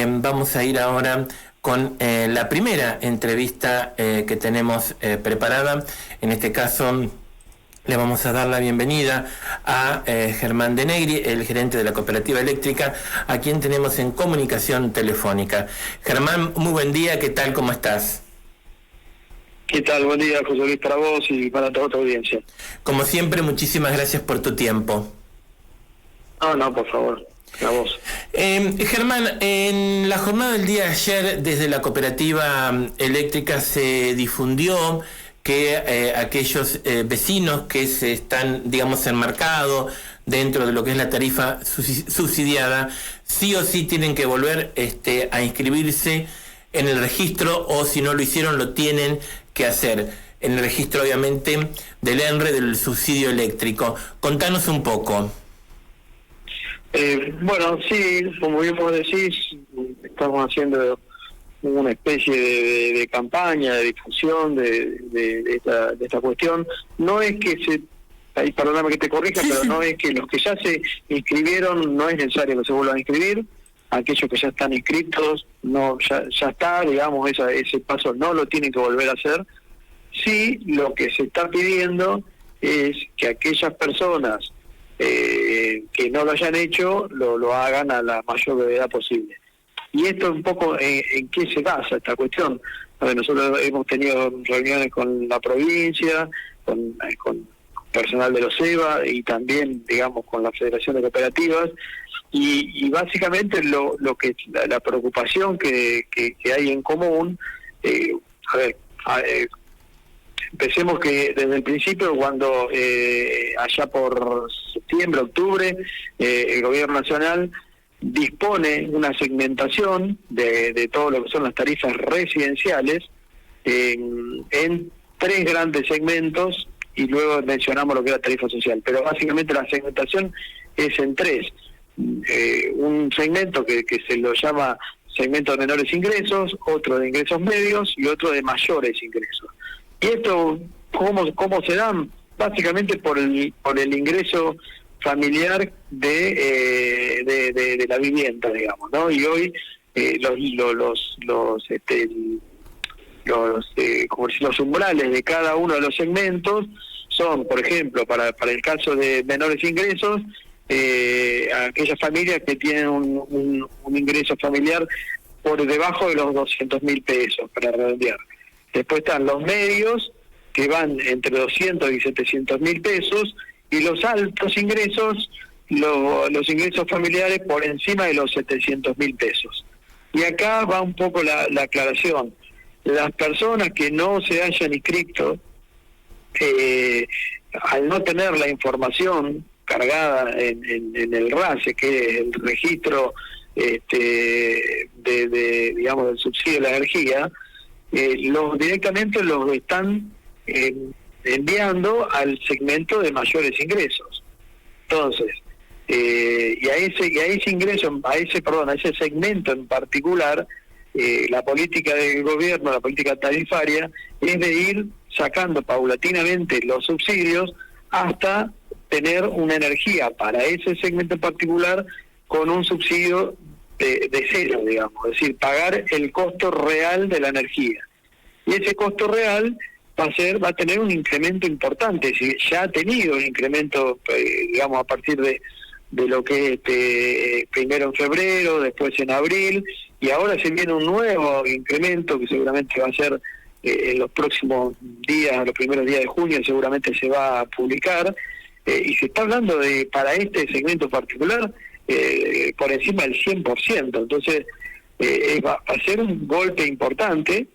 vamos a ir ahora con la primera entrevista que tenemos preparada. En este caso le vamos a dar la bienvenida a Germán De Negri, el gerente de la Cooperativa Eléctrica, a quien tenemos en comunicación telefónica. Germán, muy buen día, ¿qué tal? ¿Cómo estás? ¿Qué tal? Buen día, José Luis, para vos y para toda tu audiencia. Como siempre, muchísimas gracias por tu tiempo. No, por favor, a vos. Germán, en la jornada del día de ayer, desde la Cooperativa Eléctrica se difundió que aquellos vecinos que se están, digamos, enmarcados dentro de lo que es la tarifa subsidiada, sí o sí tienen que volver a inscribirse en el registro, o si no lo hicieron, lo tienen que hacer en el registro, obviamente, del ENRE, del subsidio eléctrico. Contanos un poco. Bueno, sí, como bien vos decís, estamos haciendo una especie de campaña, de difusión de esta cuestión. No es que hay perdóname que te corrija, pero no es que los que ya se inscribieron, no es necesario que se vuelvan a inscribir. Aquellos que ya están inscritos, no ya está, digamos, ese paso no lo tienen que volver a hacer. Sí, lo que se está pidiendo es que aquellas personas que no lo hayan hecho, lo hagan a la mayor brevedad posible. Y esto un poco en qué se basa esta cuestión. Nosotros hemos tenido reuniones con la provincia, con personal de los EBA y también, digamos, con la Federación de Cooperativas, y básicamente la preocupación que hay en común, empecemos que desde el principio, cuando allá por septiembre, octubre, el gobierno nacional dispone una segmentación de todo lo que son las tarifas residenciales en tres grandes segmentos, y luego mencionamos lo que es la tarifa social, pero básicamente la segmentación es en tres. Un segmento que se lo llama segmento de menores ingresos, otro de ingresos medios y otro de mayores ingresos. Y esto, ¿cómo se dan? Básicamente por el ingreso familiar de la vivienda, digamos, ¿no? Y hoy los umbrales de cada uno de los segmentos son, por ejemplo, para el caso de menores ingresos, aquellas familias que tienen un ingreso familiar por debajo de los 200.000 pesos, para redondear. Después están los medios, que van entre 200 y 700.000 pesos, y los altos ingresos, los ingresos familiares por encima de los 700.000 pesos. Y acá va un poco la aclaración. Las personas que no se hayan inscrito, al no tener la información cargada en el RASE, que es el registro digamos, del subsidio de la energía, directamente los están enviando al segmento de mayores ingresos. Entonces, y a ese ingreso, a ese segmento en particular, la política del gobierno, la política tarifaria, es de ir sacando paulatinamente los subsidios hasta tener una energía para ese segmento en particular con un subsidio de cero, digamos, es decir, pagar el costo real de la energía. Y ese costo real va a tener un incremento importante, si ya ha tenido un incremento, digamos, a partir de lo que es primero en febrero, después en abril, y ahora se viene un nuevo incremento que seguramente va a ser en los próximos días, los primeros días de junio, seguramente se va a publicar, y se está hablando de, para este segmento particular, por encima del 100%. Entonces, va a ser un golpe importante,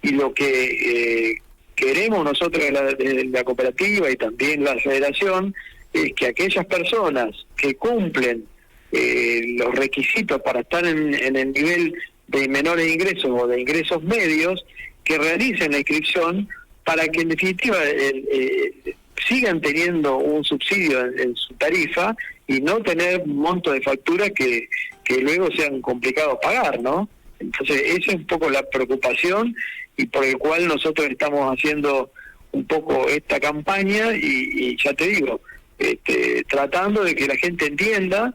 y lo que queremos nosotros de la cooperativa y también la federación es que aquellas personas que cumplen los requisitos para estar en el nivel de menores ingresos o de ingresos medios, que realicen la inscripción para que en definitiva sigan teniendo un subsidio en su tarifa y no tener un monto de factura que luego sean complicados pagar, ¿no? Entonces esa es un poco la preocupación y por el cual nosotros estamos haciendo un poco esta campaña y ya te digo, tratando de que la gente entienda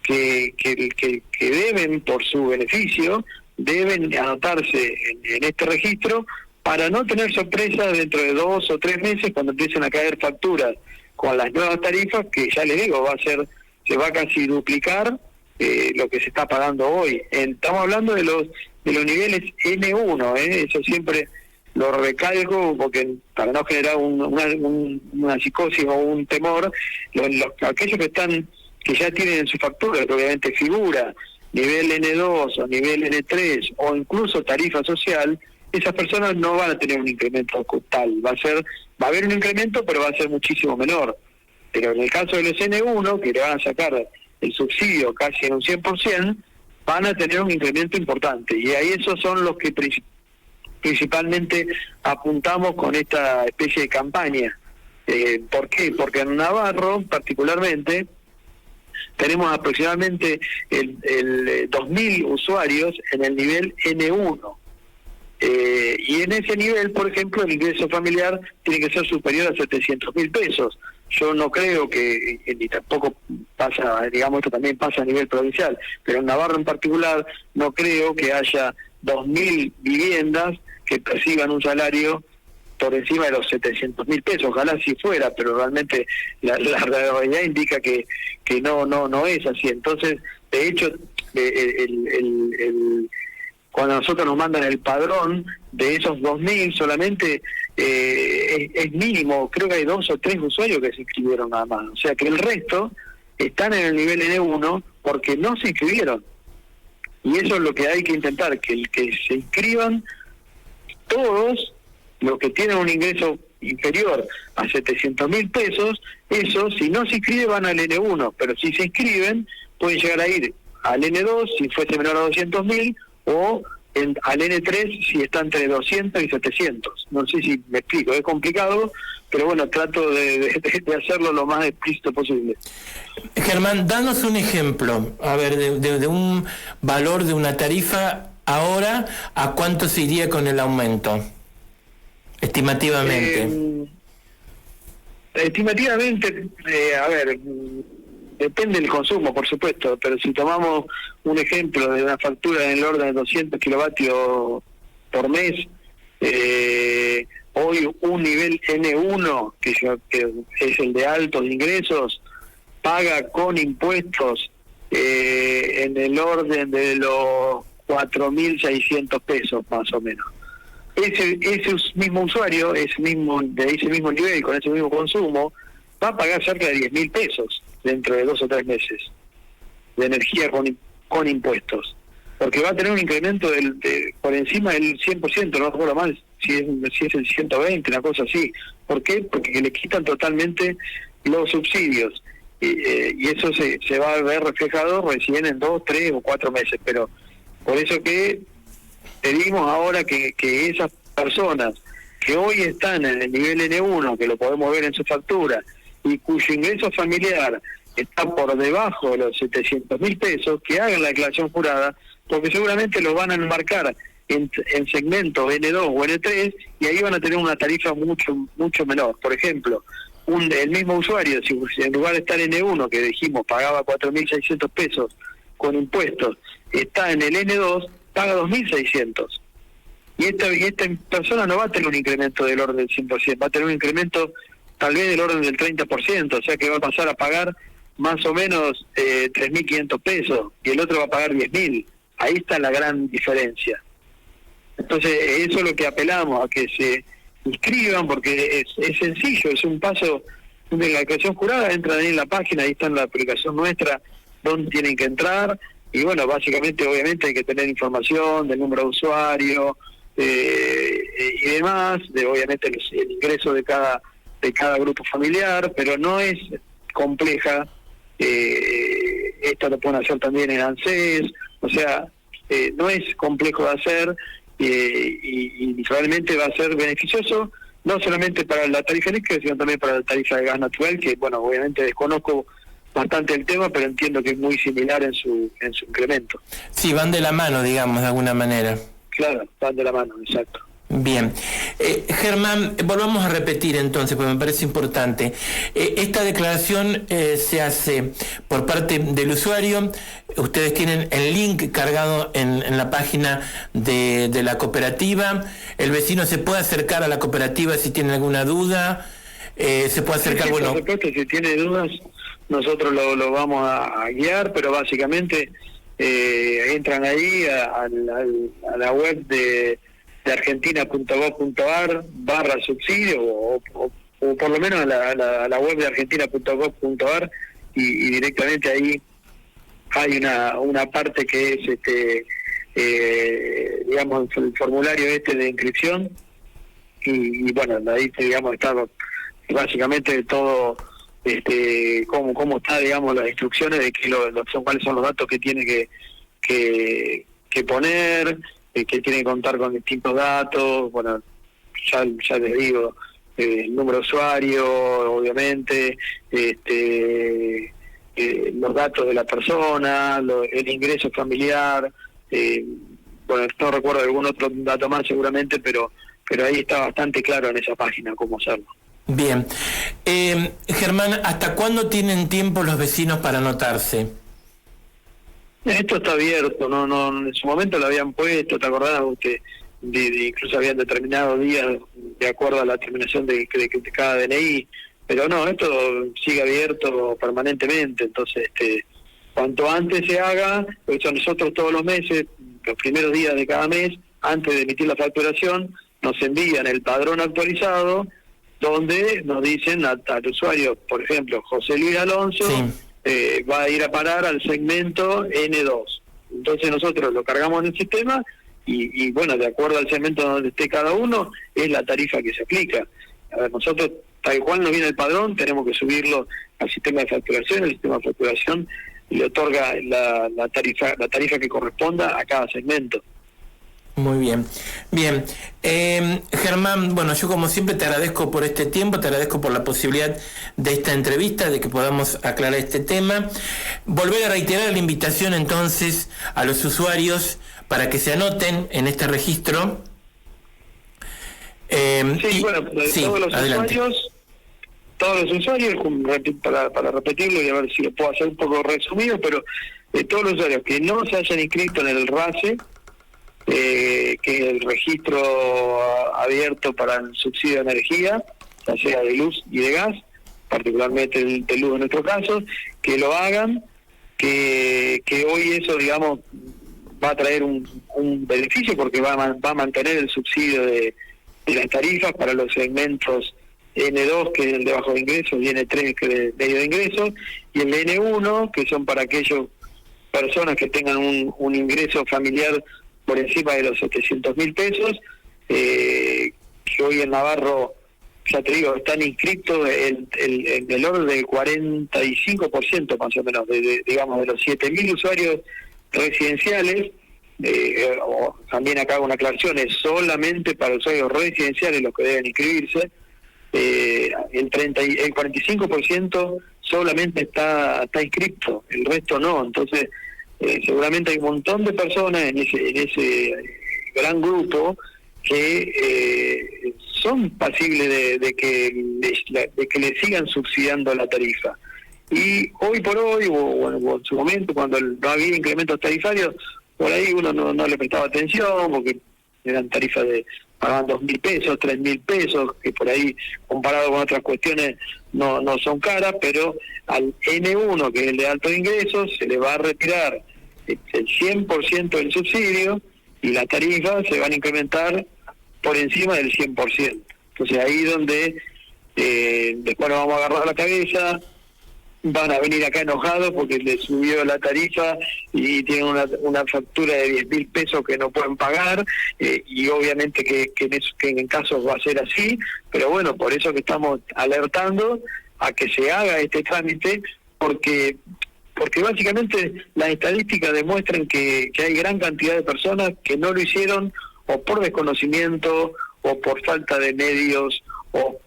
que deben, por su beneficio, deben anotarse en este registro para no tener sorpresas dentro de 2 o 3 meses cuando empiecen a caer facturas con las nuevas tarifas, que ya les digo, se va a casi duplicar lo que se está pagando hoy. Estamos hablando de los niveles N1, eso siempre lo recalco porque para no generar una psicosis o un temor, aquellos que ya tienen en su factura, que obviamente figura nivel N2 o nivel N3 o incluso tarifa social, esas personas no van a tener un incremento tal, va a haber un incremento, pero va a ser muchísimo menor. Pero en el caso de los N1, que le van a sacar el subsidio casi en un 100%, van a tener un incremento importante, y ahí esos son los que principalmente apuntamos con esta especie de campaña. ¿Por qué? Porque en Navarro, particularmente, tenemos aproximadamente el 2.000 usuarios en el nivel N1. Y en ese nivel, por ejemplo, el ingreso familiar tiene que ser superior a 700.000 pesos. Yo no creo que, ni tampoco pasa, digamos, esto también pasa a nivel provincial, pero en Navarra en particular no creo que haya 2.000 viviendas que perciban un salario por encima de los 700.000 pesos. Ojalá si fuera, pero realmente la realidad indica que no es así. Entonces, de hecho, cuando nosotros nos mandan el padrón, de esos 2.000 solamente es mínimo, creo que hay 2 o 3 usuarios que se inscribieron nada más. O sea que el resto están en el nivel N1 porque no se inscribieron. Y eso es lo que hay que intentar, que se inscriban todos los que tienen un ingreso inferior a 700.000 pesos. Eso, si no se inscriben, van al N1, pero si se inscriben, pueden llegar a ir al N2 si fuese menor a 200.000, o al N3 si está entre 200 y 700. No sé si me explico, es complicado, pero bueno, trato de hacerlo lo más explícito posible. Germán, danos un ejemplo, a ver, de un valor de una tarifa ahora, ¿a cuánto se iría con el aumento? Estimativamente. Estimativamente, a ver, depende del consumo, por supuesto, pero si tomamos un ejemplo de una factura en el orden de 200 kilovatios por mes, hoy un nivel N1, que es el de altos ingresos, paga con impuestos en el orden de los 4.600 pesos más o menos. Ese mismo usuario, de ese mismo nivel, con ese mismo consumo, va a pagar cerca de 10.000 pesos dentro de 2 o 3 meses de energía con impuestos, porque va a tener un incremento por encima del 100%, no recuerdo mal si es el 120, una cosa así. ¿Por qué? Porque le quitan totalmente los subsidios, y eso se va a ver reflejado recién en 2, 3 o 4 meses. Pero por eso que pedimos ahora que esas personas que hoy están en el nivel N1, que lo podemos ver en su factura, y cuyo ingreso familiar está por debajo de los 700.000 pesos, que hagan la declaración jurada, porque seguramente lo van a enmarcar en segmentos N2 o N3, y ahí van a tener una tarifa mucho menor. Por ejemplo, el mismo usuario, si en lugar de estar en N1, que dijimos pagaba 4.600 pesos con impuestos, está en el N2, paga 2.600. Y esta persona no va a tener un incremento del orden del 100%, va a tener un incremento tal vez del orden del 30%, o sea que va a pasar a pagar más o menos 3.500 pesos, y el otro va a pagar 10.000. Ahí está la gran diferencia. Entonces, eso es lo que apelamos, a que se inscriban, porque es sencillo, es un paso de la declaración jurada. Entran ahí en la página, ahí está en la aplicación nuestra, donde tienen que entrar, y bueno, básicamente, obviamente, hay que tener información del número de usuario y demás, obviamente el ingreso de cada grupo familiar, pero no es compleja. Esto lo pueden hacer también en ANSES, o sea, no es complejo de hacer, y realmente va a ser beneficioso, no solamente para la tarifa eléctrica, sino también para la tarifa de gas natural, que bueno, obviamente desconozco bastante el tema, pero entiendo que es muy similar en su incremento. Sí, van de la mano, digamos, de alguna manera. Claro, van de la mano, exacto. Bien. Germán, volvamos a repetir entonces, porque me parece importante. Esta declaración se hace por parte del usuario. Ustedes tienen el link cargado en la página de la cooperativa. El vecino se puede acercar a la cooperativa si tiene alguna duda. Se puede acercar, sí, bueno... Por supuesto, si tiene dudas, nosotros lo vamos a guiar, pero básicamente entran ahí a la web de argentina.gov.ar/subsidio o por lo menos a la web de argentina.gov.ar y directamente ahí hay una parte que es digamos el formulario de inscripción y bueno, ahí digamos está básicamente todo cómo está, digamos, las instrucciones de cuáles son los datos que tiene que poner, que tiene que contar con distintos datos. Bueno, ya les digo, el número de usuario, obviamente, los datos de la persona, el ingreso familiar, bueno, no recuerdo algún otro dato más seguramente, pero ahí está bastante claro en esa página cómo hacerlo. Bien. Germán, ¿hasta cuándo tienen tiempo los vecinos para anotarse? Esto está abierto, no en su momento lo habían puesto, ¿te acordás? Incluso habían determinado días de acuerdo a la terminación de cada DNI, pero no, esto sigue abierto permanentemente, entonces cuanto antes se haga, por eso nosotros todos los meses, los primeros días de cada mes, antes de emitir la facturación, nos envían el padrón actualizado, donde nos dicen al usuario, por ejemplo, José Luis Alonso, sí, va a ir a parar al segmento N2. Entonces nosotros lo cargamos en el sistema y bueno, de acuerdo al segmento donde esté cada uno, es la tarifa que se aplica. A ver, nosotros, tal cual nos viene el padrón, tenemos que subirlo al sistema de facturación, el sistema de facturación le otorga la tarifa que corresponda a cada segmento. Muy bien. Bien. Germán, bueno, yo como siempre te agradezco por este tiempo, te agradezco por la posibilidad de esta entrevista, de que podamos aclarar este tema. Volver a reiterar la invitación entonces a los usuarios para que se anoten en este registro. Bueno, todos los usuarios, para repetirlo y a ver si lo puedo hacer un poco resumido, pero todos los usuarios que no se hayan inscrito en el RACE, que es el registro abierto para el subsidio de energía, ya sea de luz y de gas, particularmente de luz en nuestro caso, que lo hagan, que hoy eso, digamos, va a traer un beneficio porque va a mantener el subsidio de las tarifas para los segmentos N2, que es el de bajo de ingresos, y N3, que es el medio de ingresos, y el N1, que son para aquellas personas que tengan un ingreso familiar por encima de los 700.000 pesos, que hoy en Navarro, ya te digo, están inscritos en el orden del 45% más o menos, digamos, de los 7.000 usuarios residenciales. También acá hago una aclaración, es solamente para usuarios residenciales los que deben inscribirse. El 45% solamente está inscrito, el resto no. Entonces seguramente hay un montón de personas en ese gran grupo que son pasibles de que le sigan subsidiando la tarifa. Y hoy por hoy, o en su momento, cuando no había incrementos tarifarios, por ahí uno no le prestaba atención, porque eran tarifas pagaban 2.000 pesos, 3.000 pesos, que por ahí, comparado con otras cuestiones, no son caras, pero al N1, que es el de altos ingresos, se le va a retirar el 100% del subsidio y las tarifas se van a incrementar por encima del 100%. Entonces ahí donde después nos vamos a agarrar la cabeza, van a venir acá enojados porque les subió la tarifa y tienen una factura de 10.000 pesos que no pueden pagar, y obviamente que en casos va a ser así, pero bueno, por eso que estamos alertando a que se haga este trámite, porque básicamente las estadísticas demuestran que hay gran cantidad de personas que no lo hicieron o por desconocimiento o por falta de medios o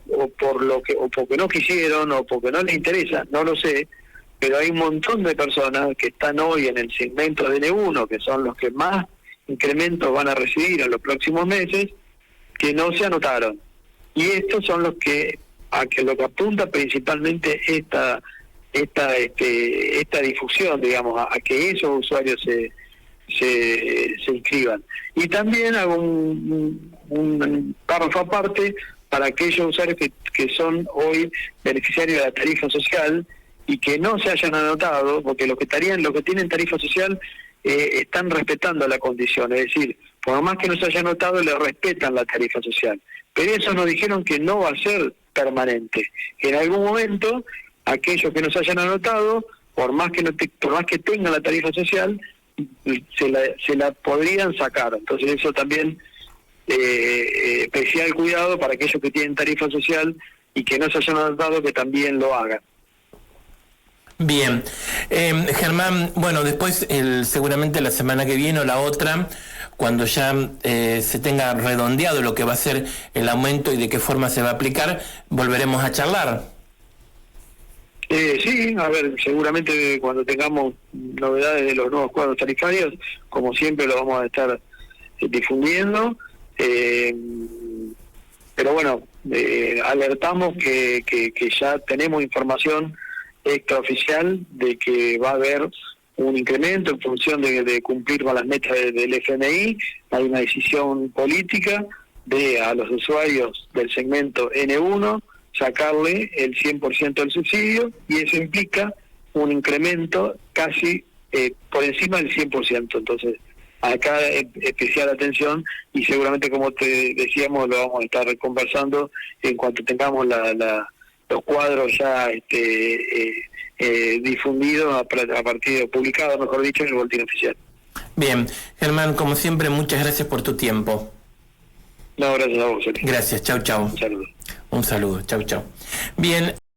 porque no quisieron o porque no les interesa, no lo sé, pero hay un montón de personas que están hoy en el segmento de N1, que son los que más incrementos van a recibir en los próximos meses, que no se anotaron. Y estos son los que lo que apunta principalmente esta difusión, digamos, a que esos usuarios se inscriban. Y también hago un párrafo aparte para aquellos usuarios que son hoy beneficiarios de la tarifa social y que no se hayan anotado, porque los que tienen tarifa social están respetando la condición, es decir, por más que no se haya anotado, le respetan la tarifa social. Pero eso nos dijeron que no va a ser permanente, que en algún momento aquellos que no se hayan anotado, por más que tengan la tarifa social, se la podrían sacar. Entonces eso también especial cuidado para aquellos que tienen tarifa social y que no se hayan anotado, que también lo hagan. Bien, Germán, bueno, después seguramente la semana que viene o la otra, cuando ya se tenga redondeado lo que va a ser el aumento y de qué forma se va a aplicar, volveremos a charlar. Sí, a ver, seguramente cuando tengamos novedades de los nuevos cuadros tarifarios, como siempre lo vamos a estar difundiendo, pero bueno, alertamos que ya tenemos información extraoficial de que va a haber un incremento en función de cumplir con las metas del FMI. Hay una decisión política de a los usuarios del segmento N1 sacarle el 100% del subsidio, y eso implica un incremento casi por encima del 100%. Entonces, acá especial atención, y seguramente, como te decíamos, lo vamos a estar conversando en cuanto tengamos los cuadros ya difundidos a partir de publicados, mejor dicho, en el boletín oficial. Bien, Germán, como siempre, muchas gracias por tu tiempo. No, gracias a vos, Eli. Gracias, chau. Un saludo. Un saludo, chau. Bien.